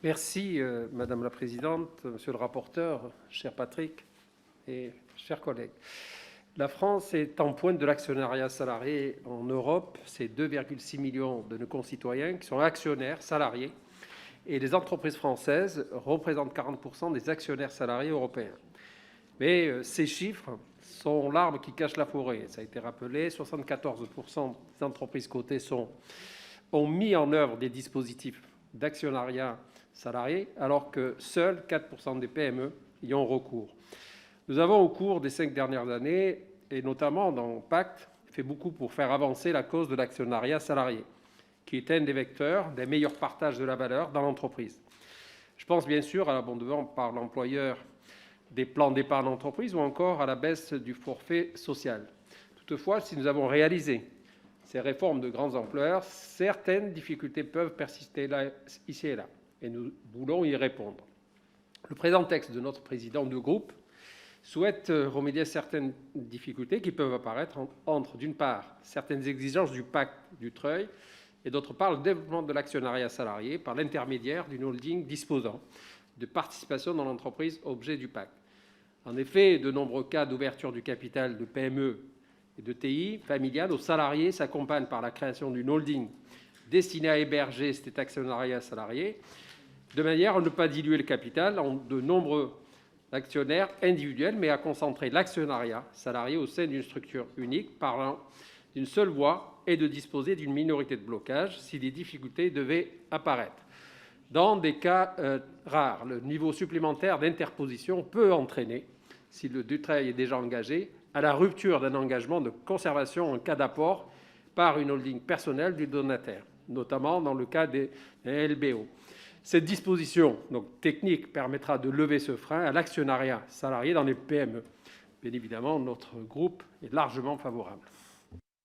Merci, Madame la Présidente, Monsieur le rapporteur, cher Patrick et chers collègues. La France est en pointe de l'actionnariat salarié en Europe. C'est 2,6 millions de nos concitoyens qui sont actionnaires salariés et les entreprises françaises représentent 40% des actionnaires salariés européens. Mais ces chiffres sont l'arbre qui cache la forêt. Ça a été rappelé, 74% des entreprises cotées ont mis en œuvre des dispositifs d'actionnariat salarié, alors que seuls 4% des PME y ont recours. Nous avons, au cours des 5 dernières années, et notamment dans Pacte, fait beaucoup pour faire avancer la cause de l'actionnariat salarié, qui est un des vecteurs d'un meilleur partage de la valeur dans l'entreprise. Je pense bien sûr à l'abondement par l'employeur des plans d'épargne d'entreprise ou encore à la baisse du forfait social. Toutefois, si nous avons réalisé ces réformes de grande ampleur, certaines difficultés peuvent persister ici et là, et nous voulons y répondre. Le présent texte de notre président de groupe souhaite remédier à certaines difficultés qui peuvent apparaître entre, d'une part, certaines exigences du pacte du Treuil et d'autre part, le développement de l'actionnariat salarié par l'intermédiaire d'une holding disposant de participation dans l'entreprise objet du pacte. En effet, de nombreux cas d'ouverture du capital de PME et de TI familiales aux salariés s'accompagnent par la création d'une holding destinée à héberger cet actionnariat salarié, de manière à ne pas diluer le capital en de nombreux actionnaires individuels, mais à concentrer l'actionnariat salarié au sein d'une structure unique, parlant d'une seule voix et de disposer d'une minorité de blocage si des difficultés devaient apparaître. Dans des cas rares, le niveau supplémentaire d'interposition peut entraîner, si le Dutreil est déjà engagé, à la rupture d'un engagement de conservation en cas d'apport par une holding personnelle du donataire, notamment dans le cas des LBO. Cette disposition donc, technique permettra de lever ce frein à l'actionnariat salarié dans les PME. Bien évidemment, notre groupe est largement favorable.